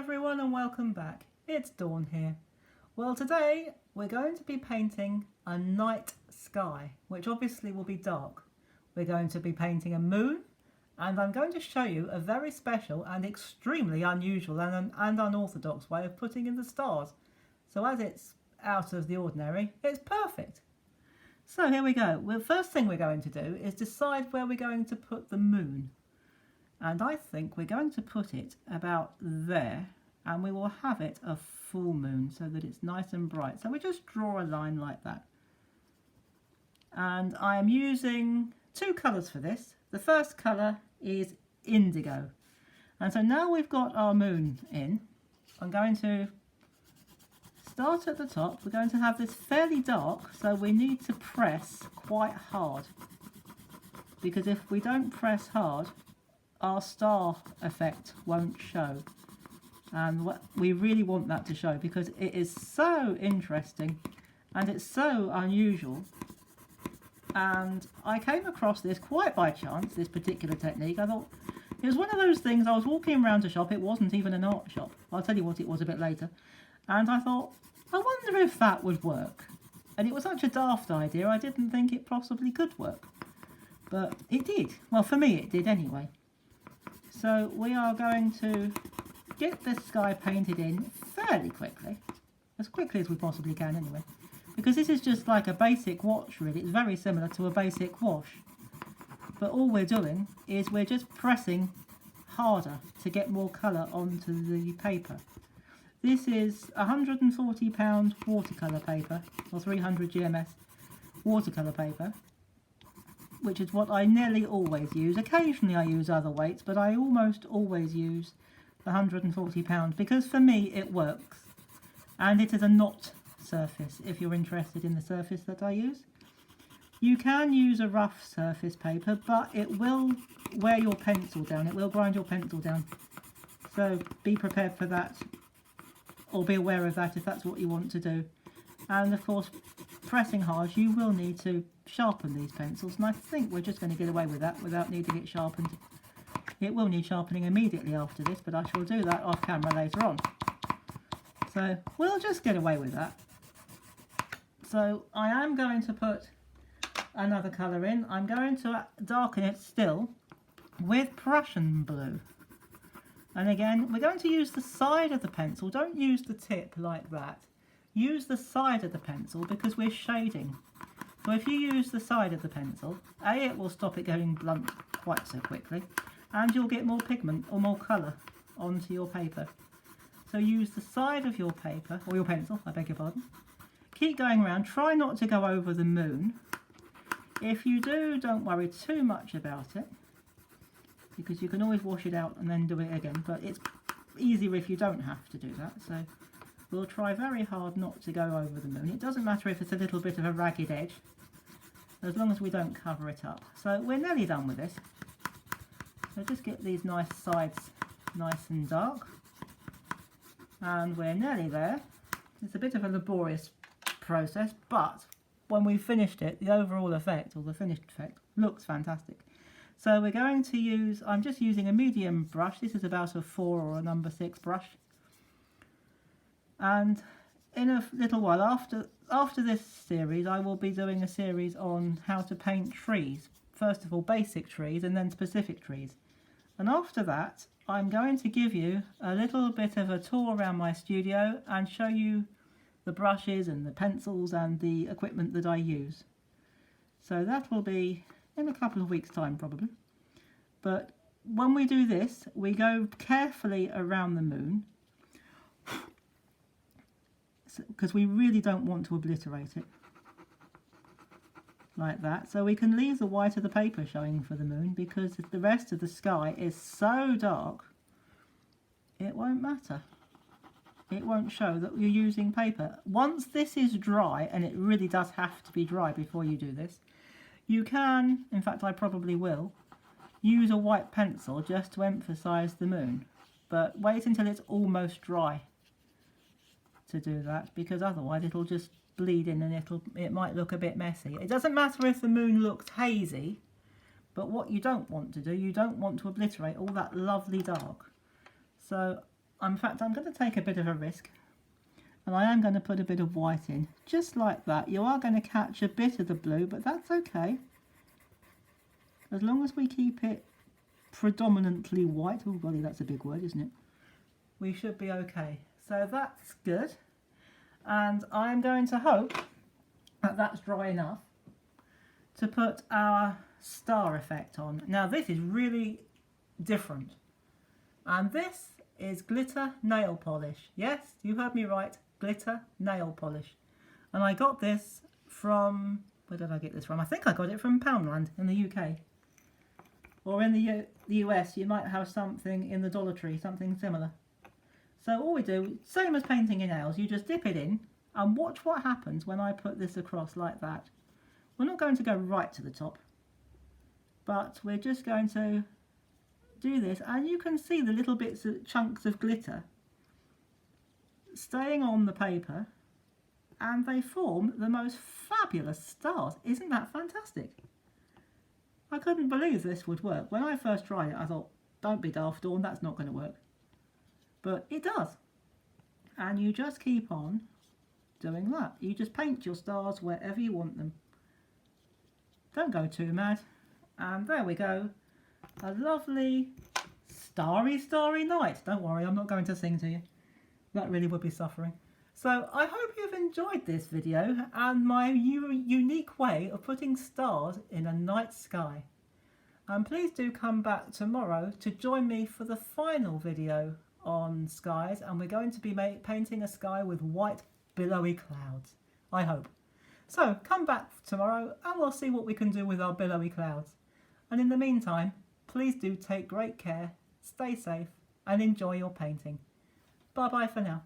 everyone and welcome back. It's Dawn here. Well, today we're going to be painting a night sky, which obviously will be dark. We're going to be painting a moon, and I'm going to show you a very special and extremely unusual and unorthodox way of putting in the stars. So as it's out of the ordinary, it's perfect. So here we go. Well, first thing we're going to do is decide where we're going to put the moon. And I think we're going to put it about there, and we will have it a full moon so that it's nice and bright. So we just draw a line like that. And I am using two colours for this. The first colour is indigo. And so now we've got our moon in, I'm going to start at the top. We're going to have this fairly dark, so we need to press quite hard. Because if we don't press hard, our star effect won't show, and we really want that to show because it is so interesting and it's so unusual. And I came across this quite by chance, this particular technique. I thought it was one of those things. I was walking around a shop, it wasn't even an art shop, I'll tell you what it was a bit later, and I thought, I wonder if that would work. And it was such a daft idea, I didn't think it possibly could work, but it did. Well, for me it did anyway. So we are going to get this sky painted in fairly quickly as we possibly can anyway, because this is just like a basic wash really. It's very similar to a basic wash, but all we're doing is we're just pressing harder to get more colour onto the paper. This is £140 watercolour paper, or 300 GMS watercolour paper, which is what I nearly always use. Occasionally I use other weights, but I almost always use the £140 because for me it works. And it is a knot surface if you're interested in the surface that I use. You can use a rough surface paper, but it will wear your pencil down, it will grind your pencil down. So be prepared for that, or be aware of that if that's what you want to do. And of course, pressing hard, you will need to sharpen these pencils, and I think we're just going to get away with that without needing it sharpened. It will need sharpening immediately after this, but I shall do that off camera later on. So we'll just get away with that. So I am going to put another colour in. I'm going to darken it still with Prussian blue. And again, we're going to use the side of the pencil. Don't use the tip like that. Use the side of the pencil because we're shading. So if you use the side of the pencil, A, it will stop it going blunt quite so quickly, and you'll get more pigment or more colour onto your paper. So use the side of your paper, or your pencil, I beg your pardon. Keep going around, try not to go over the moon. If you do, don't worry too much about it, because you can always wash it out and then do it again, but it's easier if you don't have to do that. So we'll try very hard not to go over the moon. It doesn't matter if it's a little bit of a ragged edge, as long as we don't cover it up. So we're nearly done with this. So just get these nice sides nice and dark. And we're nearly there. It's a bit of a laborious process, but when we've finished it, the overall effect, or the finished effect, looks fantastic. So we're going to use, I'm just using a medium brush. This is about a 4 or a number 6 brush. And in a little while after this series, I will be doing a series on how to paint trees. First of all, basic trees, and then specific trees. And after that, I'm going to give you a little bit of a tour around my studio and show you the brushes and the pencils and the equipment that I use. So that will be in a couple of weeks' time probably. But when we do this, we go carefully around the moon, because we really don't want to obliterate it like that. So we can leave the white of the paper showing for the moon, because the rest of the sky is so dark it won't matter. It won't show that you're using paper. Once this is dry, and it really does have to be dry before you do this, you can, in fact I probably will, use a white pencil just to emphasize the moon, but wait until it's almost dry to do that, because otherwise it'll just bleed in and it might look a bit messy. It doesn't matter if the moon looks hazy, but what you don't want to do, you don't want to obliterate all that lovely dark. So In fact, I'm going to take a bit of a risk. And I am going to put a bit of white in, just like that. You are going to catch a bit of the blue, but that's okay. As long as we keep it predominantly white. Oh, golly, that's a big word, isn't it? We should be okay. So that's good. And I'm going to hope that that's dry enough to put our star effect on. Now, this is really different. And this is glitter nail polish. Yes, you heard me right. Glitter nail polish. And I got this from, where did I get this from? I think I got it from Poundland in the UK. Or in the US, you might have something in the Dollar Tree, something similar. So all we do, same as painting your nails, you just dip it in and watch what happens when I put this across like that. We're not going to go right to the top, but we're just going to do this, and you can see the little bits of chunks of glitter staying on the paper, and they form the most fabulous stars. Isn't that fantastic? I couldn't believe this would work. When I first tried it, I thought, don't be daft, Dawn, that's not going to work. But it does. And you just keep on doing that. You just paint your stars wherever you want them. Don't go too mad. And there we go. A lovely starry, starry night. Don't worry, I'm not going to sing to you. That really would be suffering. So I hope you've enjoyed this video and my unique way of putting stars in a night sky. And please do come back tomorrow to join me for the final video on skies, and we're going to be painting a sky with white billowy clouds, I hope. So come back tomorrow and we'll see what we can do with our billowy clouds. And in the meantime, please do take great care, stay safe and enjoy your painting. Bye bye for now.